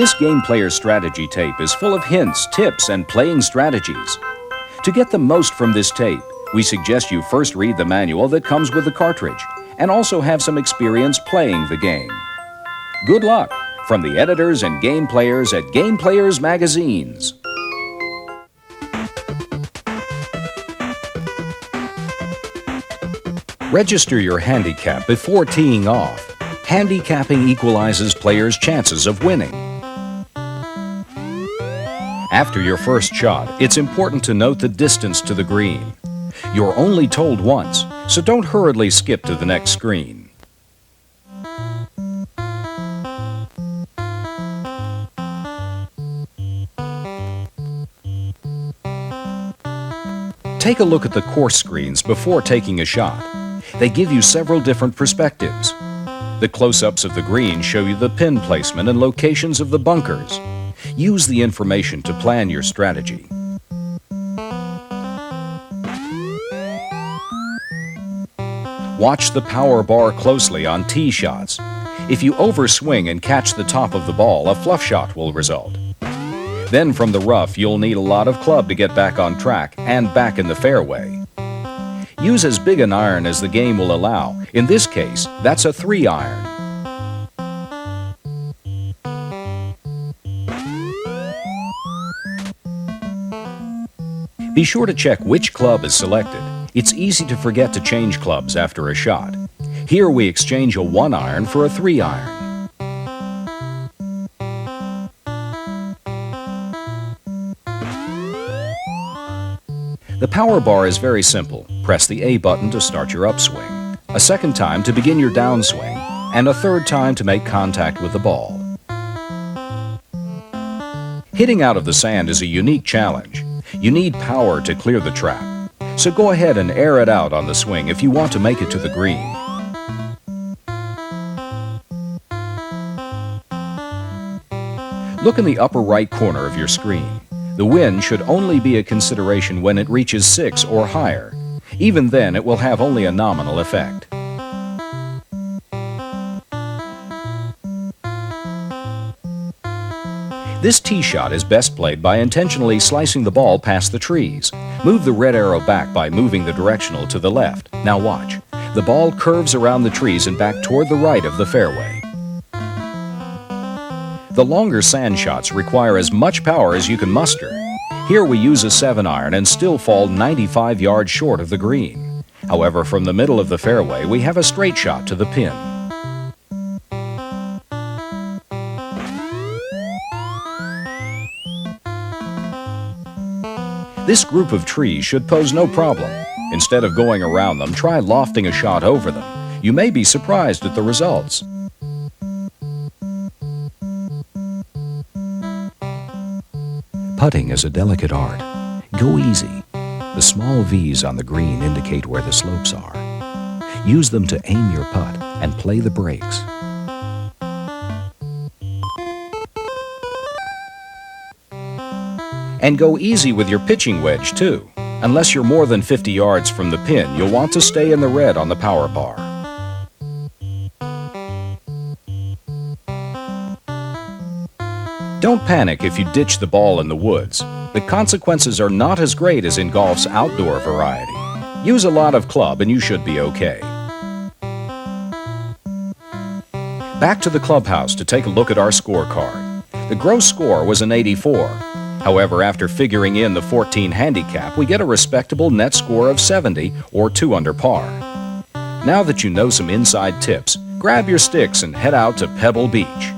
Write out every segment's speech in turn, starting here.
This Game Player Strategy tape is full of hints, tips, and playing strategies. To get the most from this tape, we suggest you first read the manual that comes with the cartridge and also have some experience playing the game. Good luck from the editors and game players at Game Players Magazines. Register your handicap before teeing off. Handicapping equalizes players' chances of winning. After your first shot, it's important to note the distance to the green. You're only told once, so don't hurriedly skip to the next screen. Take a look at the course screens before taking a shot. They give you several different perspectives. The close-ups of the green show you the pin placement and locations of the bunkers. Use the information to plan your strategy. Watch the power bar closely on tee shots. If you overswing and catch the top of the ball, a fluff shot will result. Then from the rough, you'll need a lot of club to get back on track and back in the fairway. Use as big an iron as the game will allow. In this case, that's a 3-iron. Be sure to check which club is selected. It's easy to forget to change clubs after a shot. Here we exchange a 1-iron for a 3-iron. The power bar is very simple. Press the A button to start your upswing, a second time to begin your downswing, and a third time to make contact with the ball. Hitting out of the sand is a unique challenge. You need power to clear the trap, so go ahead and air it out on the swing if you want to make it to the green. Look in the upper right corner of your screen. The wind should only be a consideration when it reaches 6 or higher. Even then, it will have only a nominal effect. This tee shot is best played by intentionally slicing the ball past the trees. Move the red arrow back by moving the directional to the left. Now watch. The ball curves around the trees and back toward the right of the fairway. The longer sand shots require as much power as you can muster. Here we use a 7-iron and still fall 95 yards short of the green. However, from the middle of the fairway, we have a straight shot to the pin. This group of trees should pose no problem. Instead of going around them, try lofting a shot over them. You may be surprised at the results. Putting is a delicate art. Go easy. The small V's on the green indicate where the slopes are. Use them to aim your putt and play the breaks. And go easy with your pitching wedge, too. Unless you're more than 50 yards from the pin, you'll want to stay in the red on the power bar. Don't panic if you ditch the ball in the woods. The consequences are not as great as in golf's outdoor variety. Use a lot of club and you should be okay. Back to the clubhouse to take a look at our scorecard. The gross score was an 84. However, after figuring in the 14 handicap, we get a respectable net score of 70 or 2 under par. Now that you know some inside tips, grab your sticks and head out to Pebble Beach.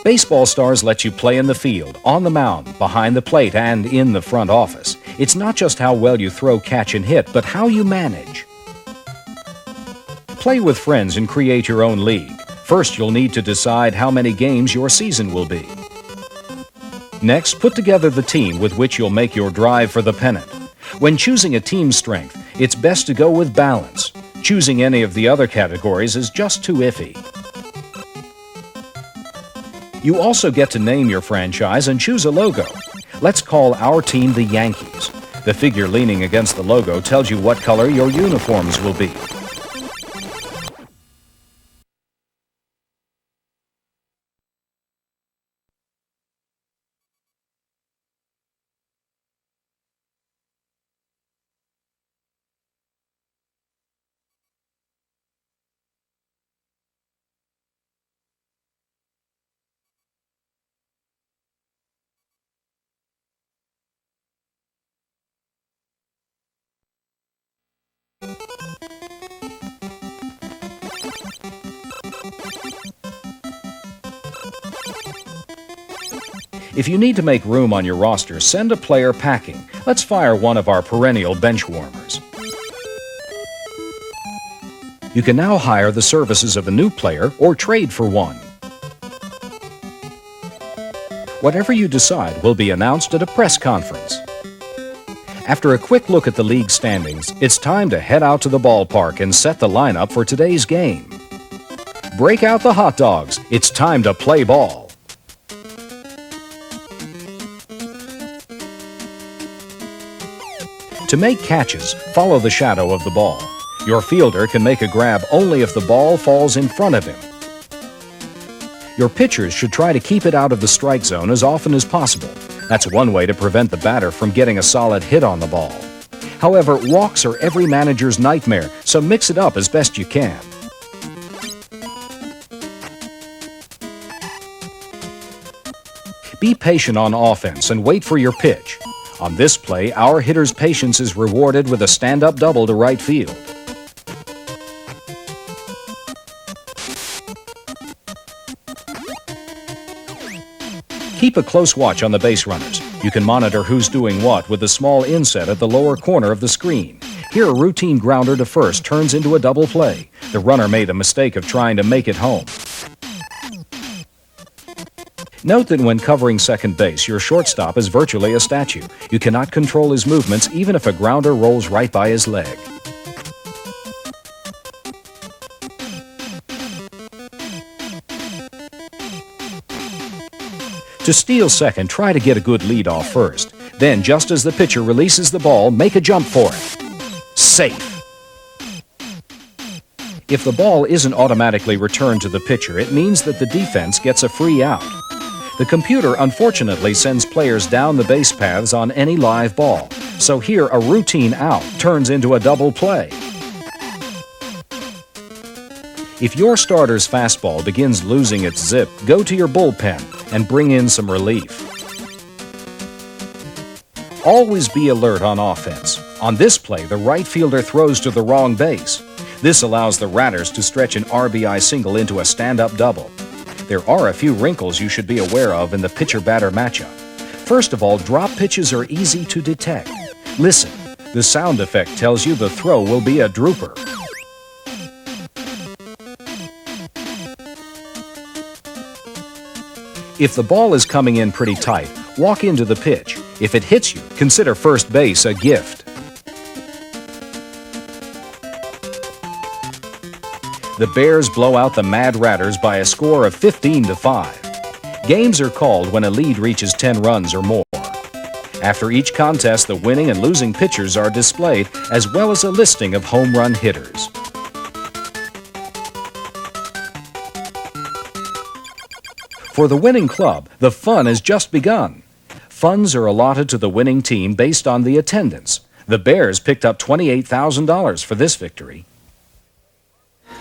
Baseball stars let you play in the field, on the mound, behind the plate, and in the front office. It's not just how well you throw, catch, and hit, but how you manage. Play with friends and create your own league. First, you'll need to decide how many games your season will be. Next, put together the team with which you'll make your drive for the pennant. When choosing a team strength, it's best to go with balance. Choosing any of the other categories is just too iffy. You also get to name your franchise and choose a logo. Let's call our team the Yankees. The figure leaning against the logo tells you what color your uniforms will be. If you need to make room on your roster, send a player packing. Let's fire one of our perennial bench warmers. You can now hire the services of a new player or trade for one. Whatever you decide will be announced at a press conference. After a quick look at the league standings, it's time to head out to the ballpark and set the lineup for today's game. Break out the hot dogs. It's time to play ball. To make catches, follow the shadow of the ball. Your fielder can make a grab only if the ball falls in front of him. Your pitchers should try to keep it out of the strike zone as often as possible. That's one way to prevent the batter from getting a solid hit on the ball. However, walks are every manager's nightmare, so mix it up as best you can. Be patient on offense and wait for your pitch. On this play, our hitter's patience is rewarded with a stand-up double to right field. Keep a close watch on the base runners. You can monitor who's doing what with the small inset at the lower corner of the screen. Here, a routine grounder to first turns into a double play. The runner made a mistake of trying to make it home. Note that when covering second base, your shortstop is virtually a statue. You cannot control his movements even if a grounder rolls right by his leg. To steal second, try to get a good lead off first. Then, just as the pitcher releases the ball, make a jump for it. Safe. If the ball isn't automatically returned to the pitcher, it means that the defense gets a free out. The computer unfortunately sends players down the base paths on any live ball. So here, a routine out turns into a double play. If your starter's fastball begins losing its zip, go to your bullpen and bring in some relief. Always be alert on offense. On this play, the right fielder throws to the wrong base. This allows the Ratters to stretch an RBI single into a stand-up double. There are a few wrinkles you should be aware of in the pitcher-batter matchup. First of all, drop pitches are easy to detect. Listen, the sound effect tells you the throw will be a drooper. If the ball is coming in pretty tight, walk into the pitch. If it hits you, consider first base a gift. The Bears blow out the Mad Ratters by a score of 15-5. Games are called when a lead reaches 10 runs or more. After each contest, the winning and losing pitchers are displayed, as well as a listing of home run hitters. For the winning club, the fun has just begun. Funds are allotted to the winning team based on the attendance. The Bears picked up $28,000 for this victory.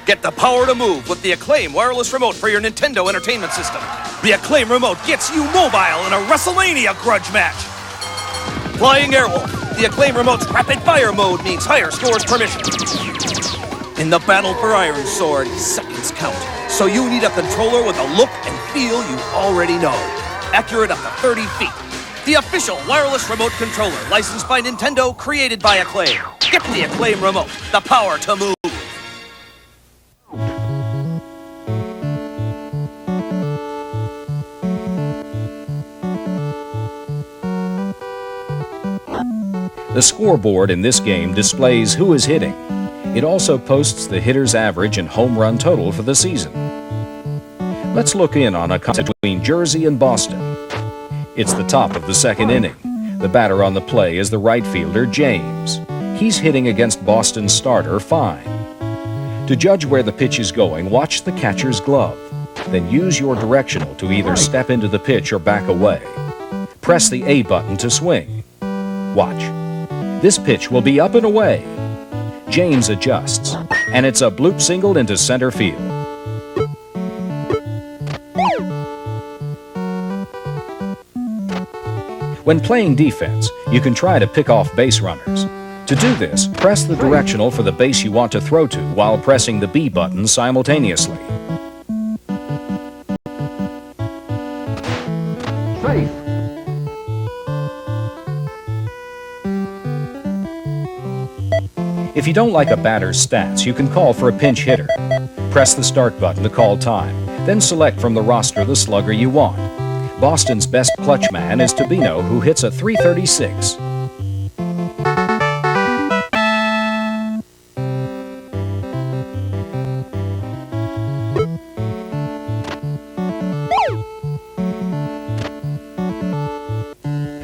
Get the power to move with the Acclaim wireless remote for your Nintendo Entertainment System. The Acclaim remote gets you mobile in a WrestleMania grudge match. Flying Airwolf. The Acclaim remote's rapid fire mode means higher scores per mission. In the battle for Iron Sword, seconds count. So you need a controller with a look and feel you already know. Accurate up to 30 feet. The official wireless remote controller, licensed by Nintendo, created by Acclaim. Get the Acclaim remote, the power to move. The scoreboard in this game displays who is hitting. It also posts the hitter's average and home run total for the season. Let's look in on a contest between Jersey and Boston. It's the top of the second inning. The batter on the play is the right fielder, James. He's hitting against Boston's starter, Fine. To judge where the pitch is going, watch the catcher's glove. Then use your directional to either step into the pitch or back away. Press the A button to swing. Watch. This pitch will be up and away. James adjusts, and it's a bloop single into center field. When playing defense, you can try to pick off base runners. To do this, press the directional for the base you want to throw to while pressing the B button simultaneously. Safe. If you don't like a batter's stats, you can call for a pinch hitter. Press the start button to call time, then select from the roster the slugger you want. Boston's best clutch man is Tobino, who hits a .336.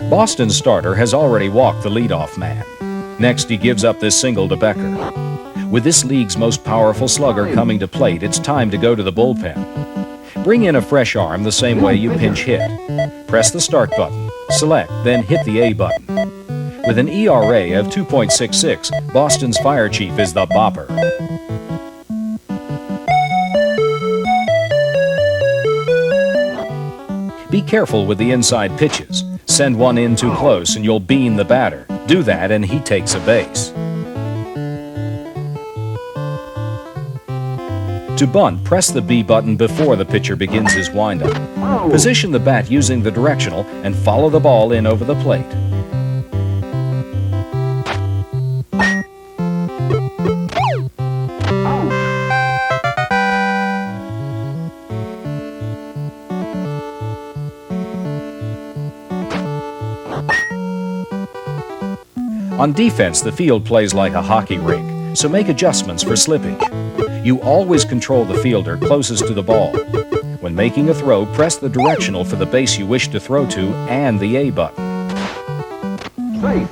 Boston's starter has already walked the leadoff man. Next, he gives up this single to Becker. With this league's most powerful slugger coming to plate, it's time to go to the bullpen. Bring in a fresh arm the same way you pinch hit. Press the start button, select, then hit the A button. With an ERA of 2.66, Boston's fire chief is the bopper. Be careful with the inside pitches. Send one in too close and you'll bean the batter. Do that and he takes a base. To bunt, press the B button before the pitcher begins his windup. Position the bat using the directional and follow the ball in over the plate. On defense, the field plays like a hockey rink, so make adjustments for slippage. You always control the fielder closest to the ball. When making a throw, press the directional for the base you wish to throw to and the A button. Safe.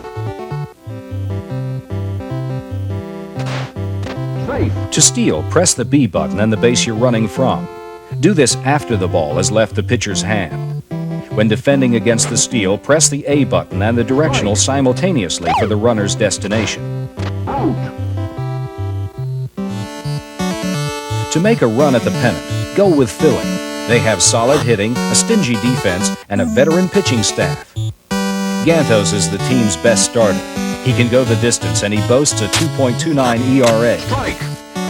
Safe. To steal, press the B button and the base you're running from. Do this after the ball has left the pitcher's hand. When defending against the steal, press the A button and the directional simultaneously for the runner's destination. Out. To make a run at the pennant, go with Philly. They have solid hitting, a stingy defense, and a veteran pitching staff. Gantos is the team's best starter. He can go the distance and he boasts a 2.29 ERA. Strike.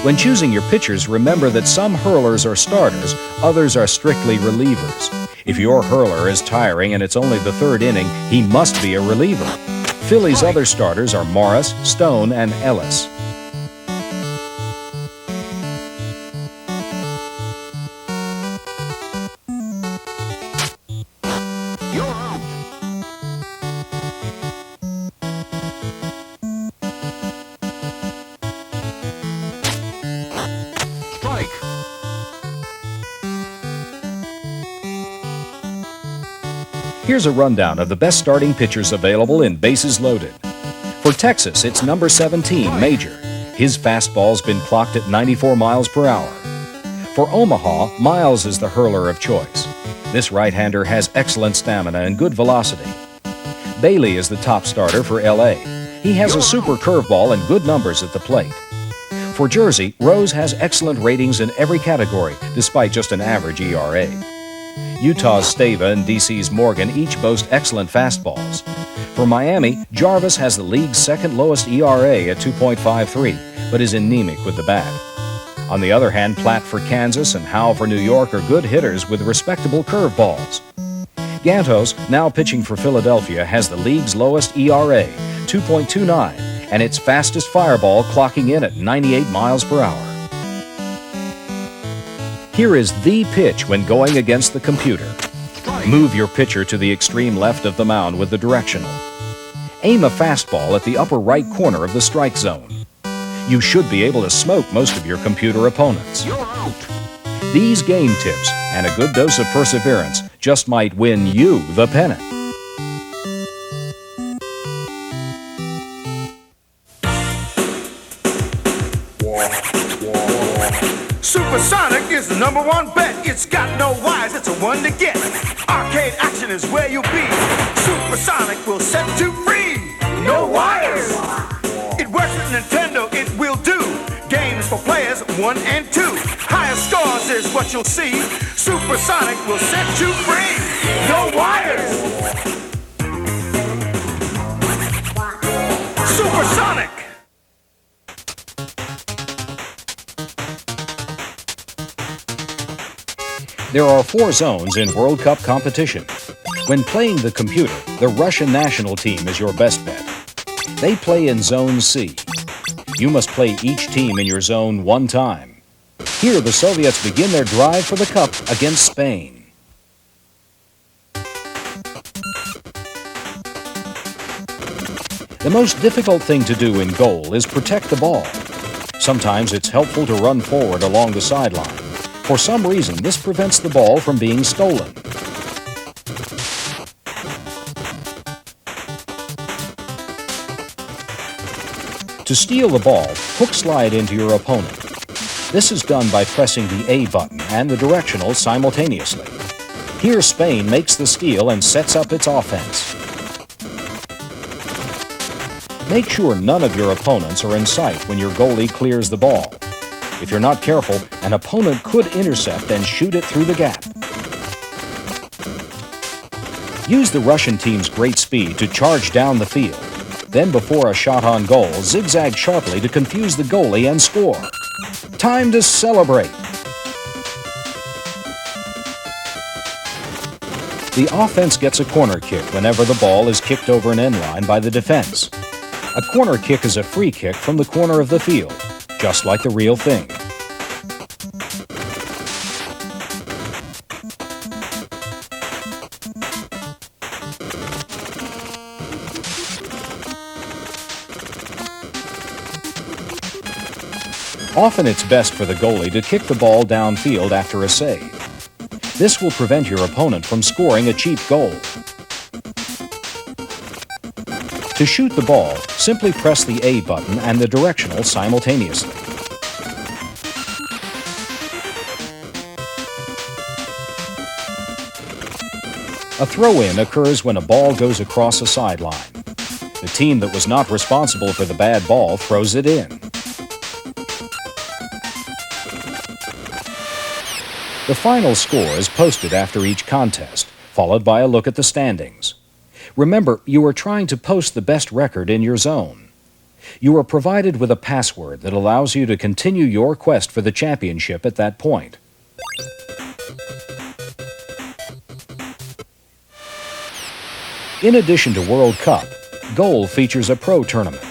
When choosing your pitchers, remember that some hurlers are starters, others are strictly relievers. If your hurler is tiring and it's only the third inning, he must be a reliever. Philly's other starters are Morris, Stone, and Ellis. You're out. Strike. Here's a rundown of the best starting pitchers available in bases loaded. For Texas, it's number 17, Major. His fastball's been clocked at 94 miles per hour. For Omaha, Miles is the hurler of choice. This right-hander has excellent stamina and good velocity. Bailey is the top starter for LA. He has a super curveball and good numbers at the plate. For Jersey, Rose has excellent ratings in every category, despite just an average ERA. Utah's Stava and DC's Morgan each boast excellent fastballs. For Miami, Jarvis has the league's second lowest ERA at 2.53, but is anemic with the bat. On the other hand, Platt for Kansas and Howe for New York are good hitters with respectable curveballs. Gantos, now pitching for Philadelphia, has the league's lowest ERA, 2.29, and its fastest fireball clocking in at 98 miles per hour. Here is the pitch when going against the computer. Move your pitcher to the extreme left of the mound with the directional. Aim a fastball at the upper right corner of the strike zone. You should be able to smoke most of your computer opponents. You're out. These game tips and a good dose of perseverance just might win you the pennant. Supersonic is the #1 bet. It's got no wires, it's a one to get. Arcade action is where you'll be. Supersonic will set you free. No wires. It works with Nintendo, it will do. Games for players 1 and 2. Higher scores is what you'll see. Supersonic will set you free. No wires. Supersonic! There are 4 zones in World Cup competition. When playing the computer, the Russian national team is your best bet. They play in Zone C. You must play each team in your zone 1 time. Here, the Soviets begin their drive for the cup against Spain. The most difficult thing to do in goal is protect the ball. Sometimes it's helpful to run forward along the sideline. For some reason, this prevents the ball from being stolen. To steal the ball, hook slide into your opponent. This is done by pressing the A button and the directional simultaneously. Here, Spain makes the steal and sets up its offense. Make sure none of your opponents are in sight when your goalie clears the ball. If you're not careful, an opponent could intercept and shoot it through the gap. Use the Russian team's great speed to charge down the field. Then, before a shot on goal, zigzag sharply to confuse the goalie and score. Time to celebrate! The offense gets a corner kick whenever the ball is kicked over an end line by the defense. A corner kick is a free kick from the corner of the field, just like the real thing. Often it's best for the goalie to kick the ball downfield after a save. This will prevent your opponent from scoring a cheap goal. To shoot the ball, simply press the A button and the directional simultaneously. A throw-in occurs when a ball goes across a sideline. The team that was not responsible for the bad ball throws it in. The final score is posted after each contest, followed by a look at the standings. Remember, you are trying to post the best record in your zone. You are provided with a password that allows you to continue your quest for the championship at that point. In addition to World Cup, Goal features a pro tournament.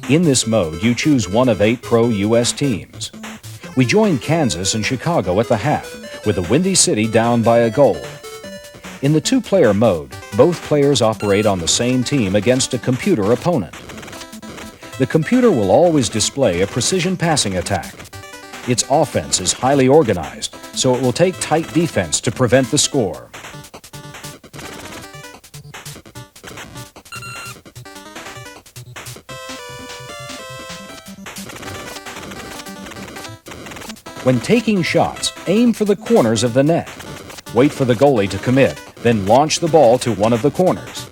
In this mode, you choose one of 8 pro U.S. teams. We joined Kansas and Chicago at the half, with a Windy City down by a goal. In the 2-player mode, both players operate on the same team against a computer opponent. The computer will always display a precision passing attack. Its offense is highly organized, so it will take tight defense to prevent the score. When taking shots, aim for the corners of the net. Wait for the goalie to commit, then launch the ball to one of the corners.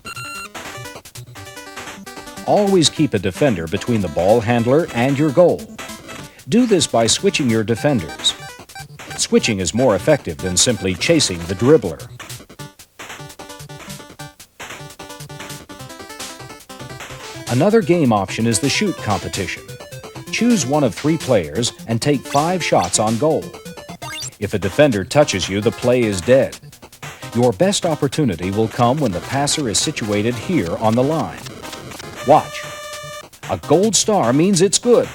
Always keep a defender between the ball handler and your goal. Do this by switching your defenders. Switching is more effective than simply chasing the dribbler. Another game option is the shoot competition. Choose one of 3 players and take 5 shots on goal. If a defender touches you, the play is dead. Your best opportunity will come when the passer is situated here on the line. Watch. A gold star means it's good.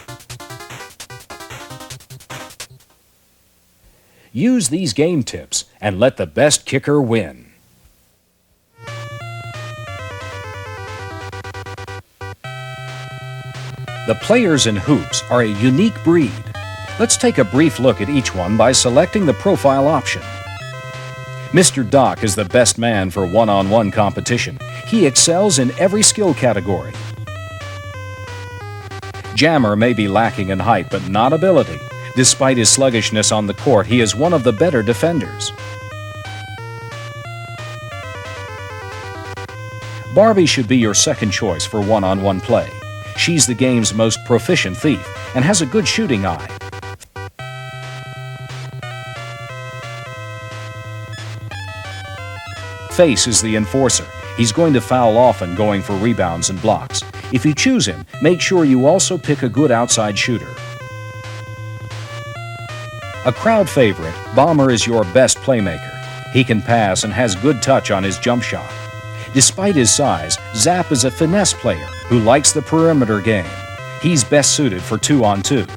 Use these game tips and let the best kicker win. The players in hoops are a unique breed. Let's take a brief look at each one by selecting the profile option. Mr. Doc is the best man for one-on-one competition. He excels in every skill category. Jammer may be lacking in height, but not ability. Despite his sluggishness on the court, he is one of the better defenders. Barbie should be your second choice for one-on-one play. She's the game's most proficient thief and has a good shooting eye. Face is the enforcer. He's going to foul often, going for rebounds and blocks. If you choose him, make sure you also pick a good outside shooter. A crowd favorite, Bomber is your best playmaker. He can pass and has good touch on his jump shot. Despite his size, Zap is a finesse player who likes the perimeter game. He's best suited for 2-on-2.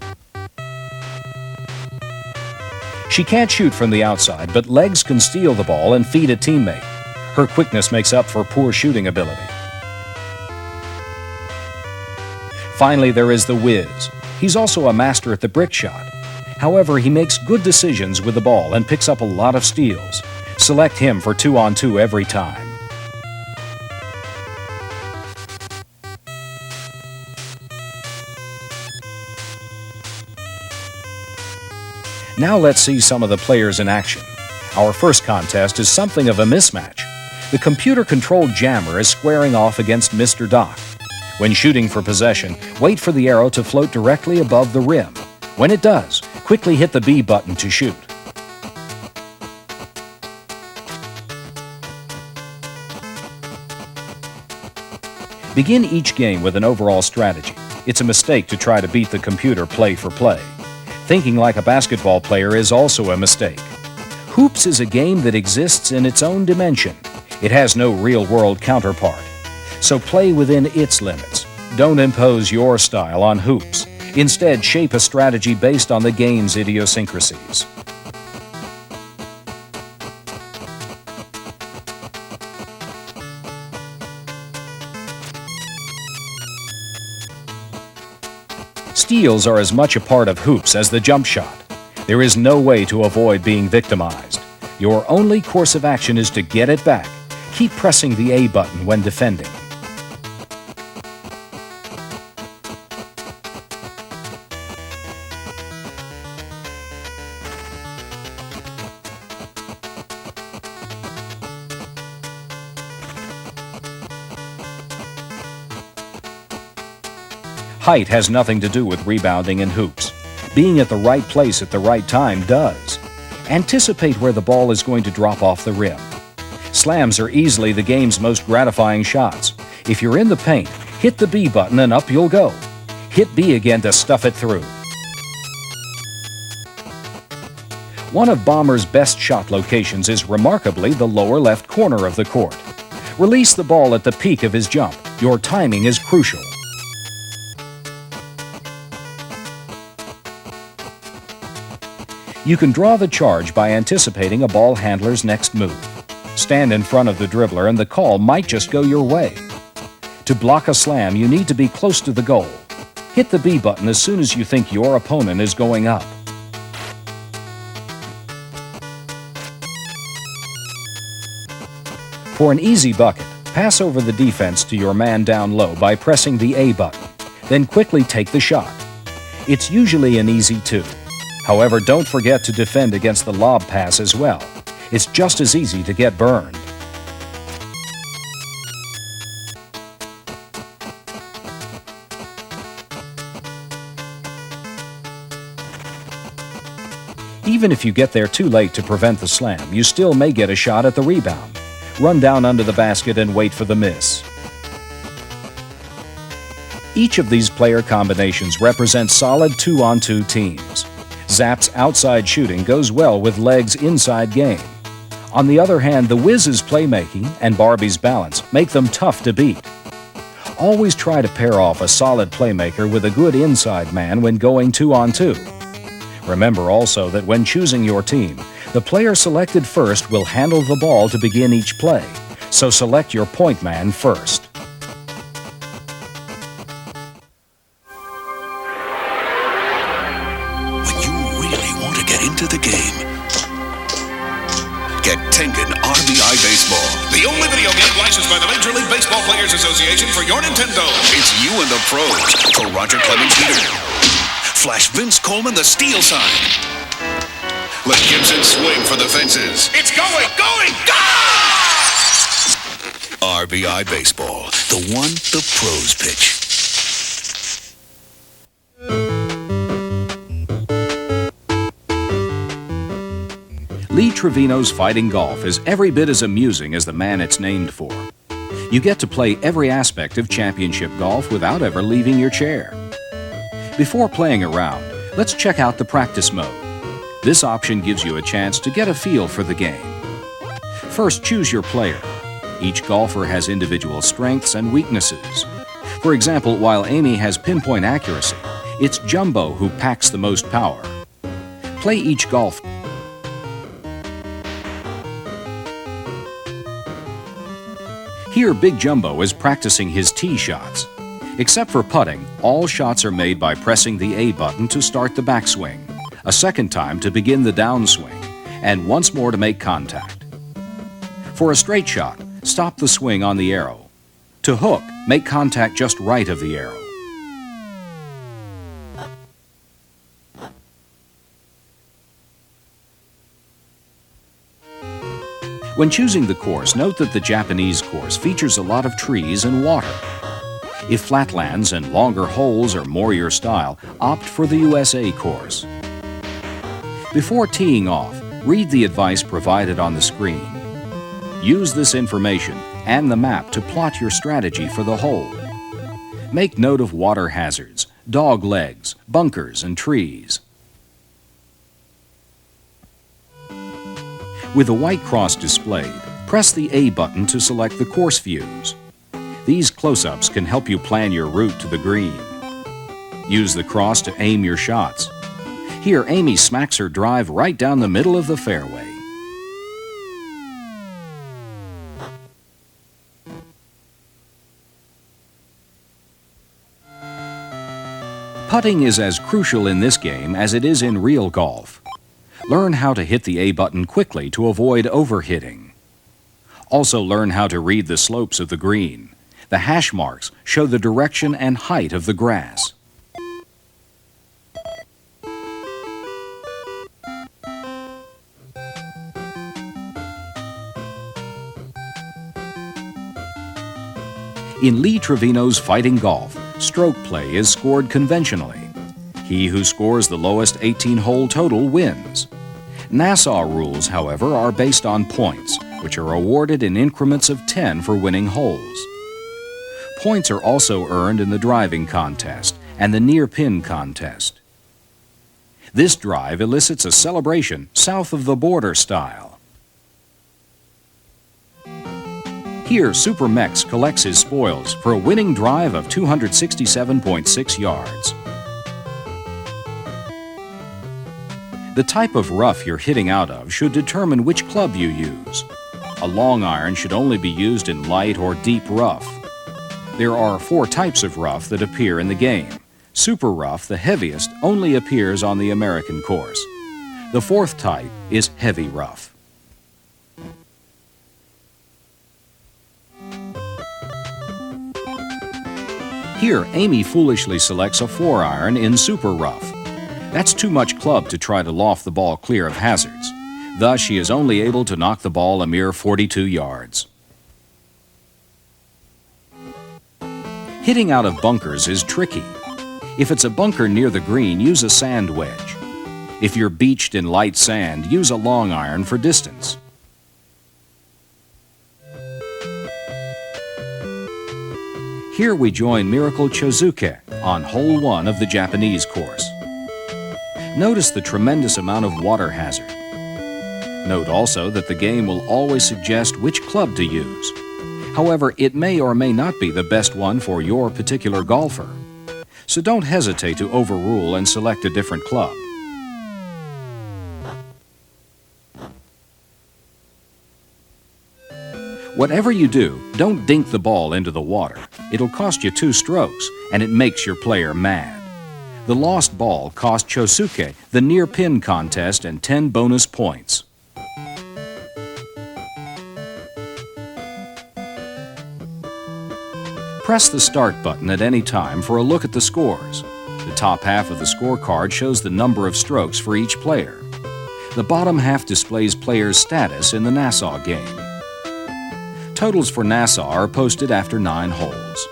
She can't shoot from the outside, but legs can steal the ball and feed a teammate. Her quickness makes up for poor shooting ability. Finally, there is the Wiz. He's also a master at the brick shot. However, he makes good decisions with the ball and picks up a lot of steals. Select him for 2-on-2 every time. Now let's see some of the players in action. Our first contest is something of a mismatch. The computer-controlled jammer is squaring off against Mr. Doc. When shooting for possession, wait for the arrow to float directly above the rim. When it does, quickly hit the B button to shoot. Begin each game with an overall strategy. It's a mistake to try to beat the computer play for play. Thinking like a basketball player is also a mistake. Hoops is a game that exists in its own dimension. It has no real-world counterpart. So play within its limits. Don't impose your style on hoops. Instead, shape a strategy based on the game's idiosyncrasies. Steals are as much a part of hoops as the jump shot. There is no way to avoid being victimized. Your only course of action is to get it back. Keep pressing the A button when defending. Height has nothing to do with rebounding in hoops. Being at the right place at the right time does. Anticipate where the ball is going to drop off the rim. Slams are easily the game's most gratifying shots. If you're in the paint, hit the B button and up you'll go. Hit B again to stuff it through. One of Bomber's best shot locations is remarkably the lower left corner of the court. Release the ball at the peak of his jump. Your timing is crucial. You can draw the charge by anticipating a ball handler's next move. Stand in front of the dribbler and the call might just go your way. To block a slam, you need to be close to the goal. Hit the B button as soon as you think your opponent is going up. For an easy bucket, pass over the defense to your man down low by pressing the A button. Then quickly take the shot. It's usually an easy 2. However, don't forget to defend against the lob pass as well. It's just as easy to get burned. Even if you get there too late to prevent the slam, you still may get a shot at the rebound. Run down under the basket and wait for the miss. Each of these player combinations represents solid 2-on-2 teams. Zap's outside shooting goes well with Leg's inside game. On the other hand, the Wiz's playmaking and Barbie's balance make them tough to beat. Always try to pair off a solid playmaker with a good inside man when going 2-on-2. Remember also that when choosing your team, the player selected first will handle the ball to begin each play, so select your point man first. The game. Get Tengen RBI Baseball, the only video game licensed by the Major League Baseball Players Association for your Nintendo. It's you and the pros for Roger Clemens Jr. Flash Vince Coleman the steal sign. Let Gibson swing for the fences. It's going, go! RBI Baseball, the one the pros pitch. Lee Trevino's Fighting Golf is every bit as amusing as the man it's named for. You get to play every aspect of championship golf without ever leaving your chair. Before playing around, let's check out the practice mode. This option gives you a chance to get a feel for the game. First, choose your player. Each golfer has individual strengths and weaknesses. For example, while Amy has pinpoint accuracy, it's Jumbo who packs the most power. Play each golf. Here, Big Jumbo is practicing his tee shots. Except for putting, all shots are made by pressing the A button to start the backswing, a second time to begin the downswing, and once more to make contact. For a straight shot, stop the swing on the arrow. To hook, make contact just right of the arrow. When choosing the course, note that the Japanese course features a lot of trees and water. If flatlands and longer holes are more your style, opt for the USA course. Before teeing off, read the advice provided on the screen. Use this information and the map to plot your strategy for the hole. Make note of water hazards, dog legs, bunkers, and trees. With the white cross displayed, press the A button to select the course views. These close-ups can help you plan your route to the green. Use the cross to aim your shots. Here, Amy smacks her drive right down the middle of the fairway. Putting is as crucial in this game as it is in real golf. Learn how to hit the A button quickly to avoid overhitting. Also learn how to read the slopes of the green. The hash marks show the direction and height of the grass. In Lee Trevino's Fighting Golf, stroke play is scored conventionally. He who scores the lowest 18-hole total wins. Nassau rules, however, are based on points, which are awarded in increments of 10 for winning holes. Points are also earned in the driving contest and the near-pin contest. This drive elicits a celebration south of the border style. Here, Super Mex collects his spoils for a winning drive of 267.6 yards. The type of rough you're hitting out of should determine which club you use. A long iron should only be used in light or deep rough. There are 4 types of rough that appear in the game. Super rough, the heaviest, only appears on the American course. The 4th type is heavy rough. Here, Amy foolishly selects a 4-iron in super rough. That's too much club to try to loft the ball clear of hazards. Thus, she is only able to knock the ball a mere 42 yards. Hitting out of bunkers is tricky. If it's a bunker near the green, use a sand wedge. If you're beached in light sand, use a long iron for distance. Here we join Miracle Chozuke on hole 1 of the Japanese course. Notice the tremendous amount of water hazard. Note also that the game will always suggest which club to use. However, it may or may not be the best one for your particular golfer. So don't hesitate to overrule and select a different club. Whatever you do, don't dink the ball into the water. It'll cost you 2 strokes, and it makes your player mad. The lost ball cost Chosuke the near-pin contest and 10 bonus points. Press the Start button at any time for a look at the scores. The top half of the scorecard shows the number of strokes for each player. The bottom half displays players' status in the Nassau game. Totals for Nassau are posted after 9 holes.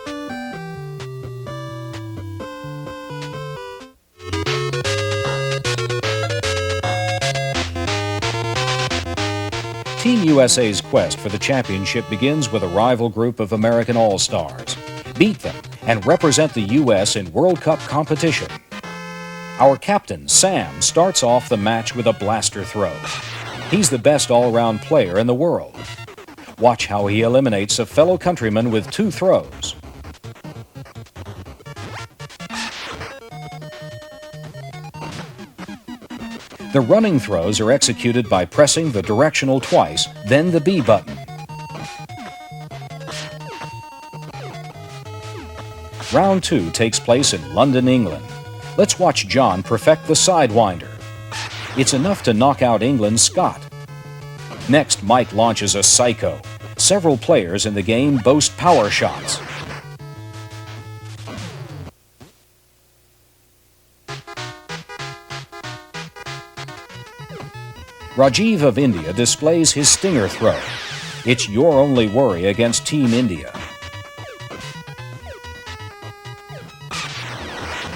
Team USA's quest for the championship begins with a rival group of American All-Stars. Beat them and represent the U.S. in World Cup competition. Our captain, Sam, starts off the match with a blaster throw. He's the best all-around player in the world. Watch how he eliminates a fellow countryman with 2 throws. The running throws are executed by pressing the directional twice, then the B button. Round 2 takes place in London, England. Let's watch John perfect the sidewinder. It's enough to knock out England's Scott. Next, Mike launches a psycho. Several players in the game boast power shots. Rajiv of India displays his stinger throw. It's your only worry against Team India.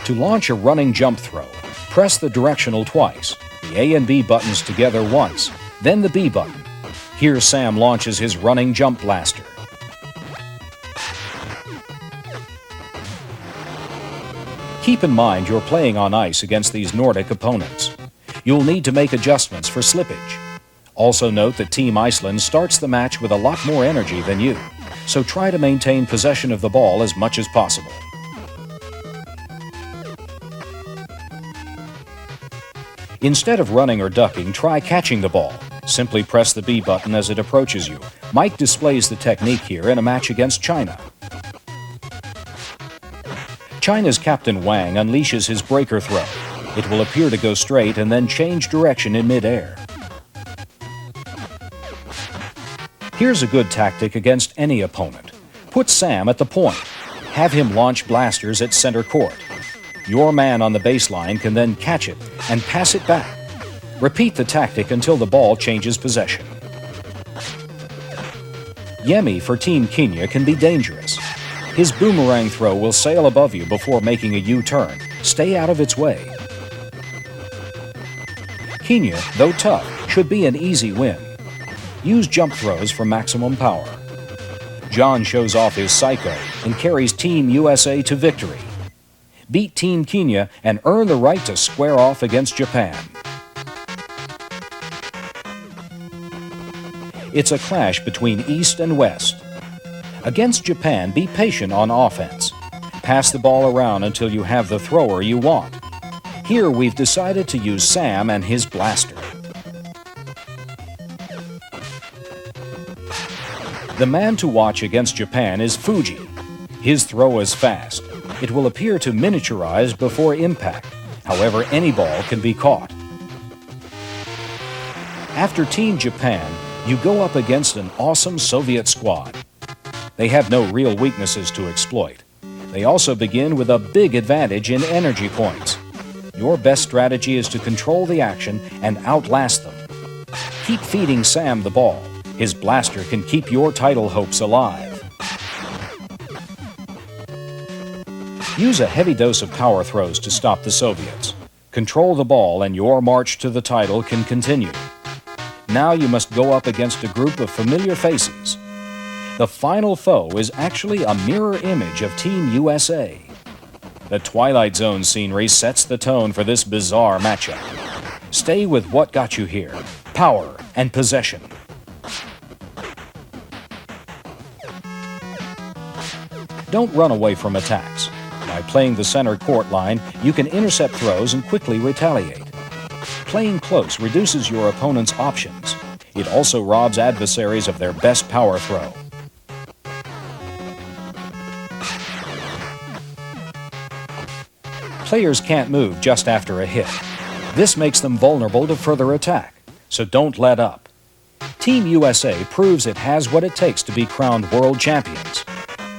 To launch a running jump throw, press the directional twice, the A and B buttons together once, then the B button. Here Sam launches his running jump blaster. Keep in mind you're playing on ice against these Nordic opponents. You'll need to make adjustments for slippage. Also note that Team Iceland starts the match with a lot more energy than you, so try to maintain possession of the ball as much as possible. Instead of running or ducking, try catching the ball. Simply press the B button as it approaches you. Mike displays the technique here in a match against China. China's Captain Wang unleashes his breaker throw. It will appear to go straight and then change direction in midair. Here's a good tactic against any opponent. Put Sam at the point. Have him launch blasters at center court. Your man on the baseline can then catch it and pass it back. Repeat the tactic until the ball changes possession. Yemi for Team Kenya can be dangerous. His boomerang throw will sail above you before making a U-turn. Stay out of its way. Kenya, though tough, should be an easy win. Use jump throws for maximum power. John shows off his psycho and carries Team USA to victory. Beat Team Kenya and earn the right to square off against Japan. It's a clash between East and West. Against Japan, be patient on offense. Pass the ball around until you have the thrower you want. Here we've decided to use Sam and his blaster. The man to watch against Japan is Fuji. His throw is fast. It will appear to miniaturize before impact. However, any ball can be caught. After Team Japan, you go up against an awesome Soviet squad. They have no real weaknesses to exploit. They also begin with a big advantage in energy points. Your best strategy is to control the action and outlast them. Keep feeding Sam the ball. His blaster can keep your title hopes alive. Use a heavy dose of power throws to stop the Soviets. Control the ball and your march to the title can continue. Now you must go up against a group of familiar faces. The final foe is actually a mirror image of Team USA. The Twilight Zone scenery sets the tone for this bizarre matchup. Stay with what got you here: power and possession. Don't run away from attacks. By playing the center court line, you can intercept throws and quickly retaliate. Playing close reduces your opponent's options. It also robs adversaries of their best power throw. Players can't move just after a hit. This makes them vulnerable to further attack, so don't let up. Team USA proves it has what it takes to be crowned world champions.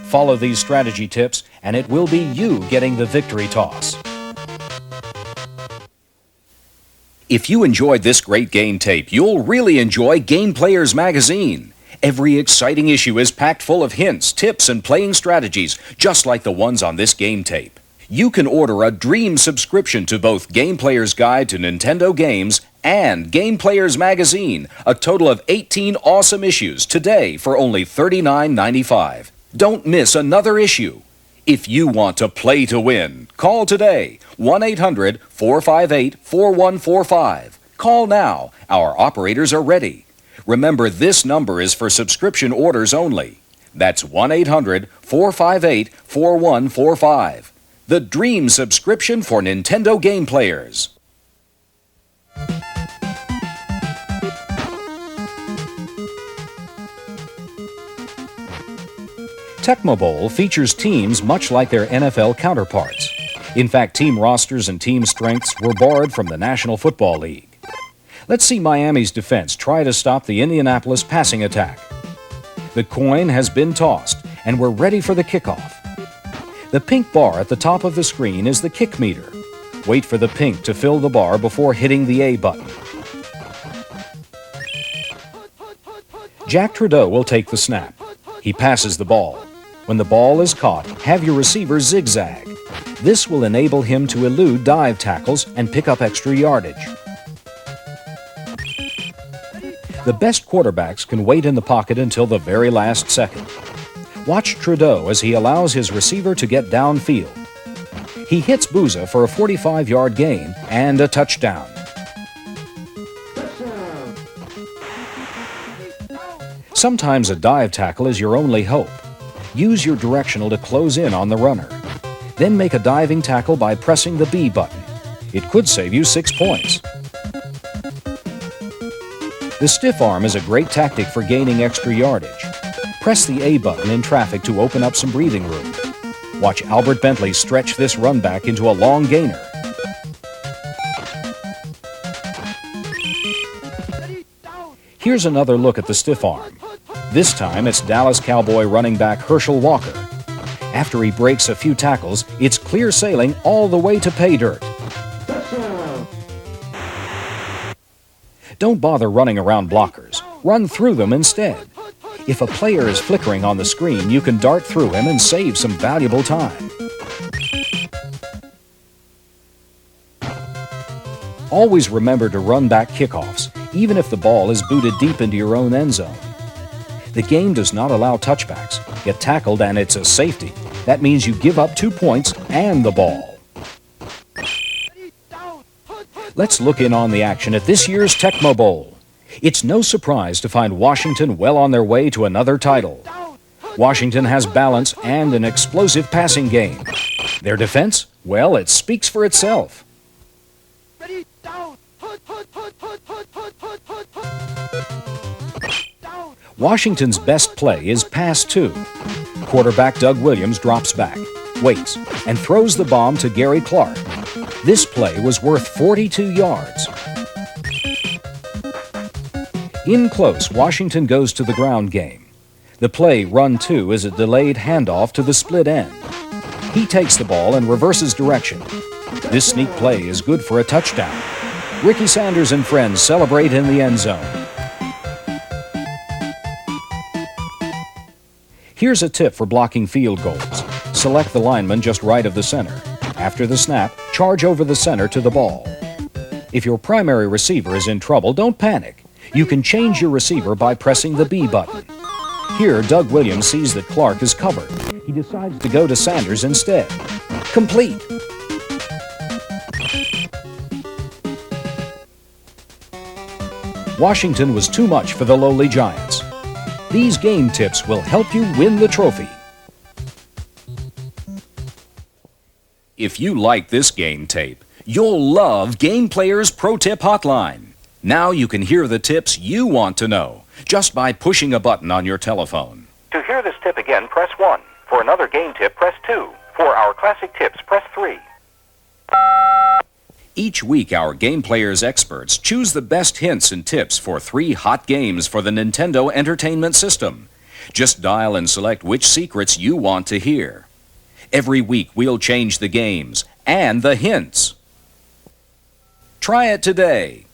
Follow these strategy tips, and it will be you getting the victory toss. If you enjoyed this great game tape, you'll really enjoy Game Players magazine. Every exciting issue is packed full of hints, tips, and playing strategies, just like the ones on this game tape. You can order a dream subscription to both Game Player's Guide to Nintendo Games and Game Player's Magazine, a total of 18 awesome issues today for only $39.95. Don't miss another issue. If you want to play to win, call today, 1-800-458-4145. Call now. Our operators are ready. Remember, this number is for subscription orders only. That's 1-800-458-4145. The dream subscription for Nintendo game players. Tecmo Bowl features teams much like their NFL counterparts. In fact, team rosters and team strengths were borrowed from the National Football League. Let's see Miami's defense try to stop the Indianapolis passing attack. The coin has been tossed, and we're ready for the kickoff. The pink bar at the top of the screen is the kick meter. Wait for the pink to fill the bar before hitting the A button. Jack Trudeau will take the snap. He passes the ball. When the ball is caught, have your receiver zigzag. This will enable him to elude dive tackles and pick up extra yardage. The best quarterbacks can wait in the pocket until the very last second. Watch Trudeau as he allows his receiver to get downfield. He hits Booza for a 45-yard gain and a touchdown. Sometimes a dive tackle is your only hope. Use your directional to close in on the runner. Then make a diving tackle by pressing the B button. It could save you 6 points. The stiff arm is a great tactic for gaining extra yardage. Press the A button in traffic to open up some breathing room. Watch Albert Bentley stretch this run back into a long gainer. Here's another look at the stiff arm. This time it's Dallas Cowboy running back Herschel Walker. After he breaks a few tackles, it's clear sailing all the way to pay dirt. Don't bother running around blockers. Run through them instead. If a player is flickering on the screen, you can dart through him and save some valuable time. Always remember to run back kickoffs, even if the ball is booted deep into your own end zone. The game does not allow touchbacks. Get tackled and it's a safety. That means you give up 2 points and the ball. Let's look in on the action at this year's Tecmo Bowl. It's no surprise to find Washington well on their way to another title. Washington has balance and an explosive passing game. Their defense? Well, it speaks for itself. Washington's best play is pass 2. Quarterback Doug Williams drops back, waits, and throws the bomb to Gary Clark. This play was worth 42 yards. In close, Washington goes to the ground game. The play, run 2, is a delayed handoff to the split end. He takes the ball and reverses direction. This sneak play is good for a touchdown. Ricky Sanders and friends celebrate in the end zone. Here's a tip for blocking field goals. Select the lineman just right of the center. After the snap, charge over the center to the ball. If your primary receiver is in trouble, don't panic. You can change your receiver by pressing the B button. Here, Doug Williams sees that Clark is covered. He decides to go to Sanders instead. Complete! Washington was too much for the lowly Giants. These game tips will help you win the trophy. If you like this game tape, you'll love Game Player's Pro Tip Hotline. Now you can hear the tips you want to know just by pushing a button on your telephone. To hear this tip again, press 1. For another game tip, press 2. For our classic tips, press 3. Each week, our Game Player's experts choose the best hints and tips for 3 hot games for the Nintendo Entertainment System. Just dial and select which secrets you want to hear. Every week, we'll change the games and the hints. Try it today.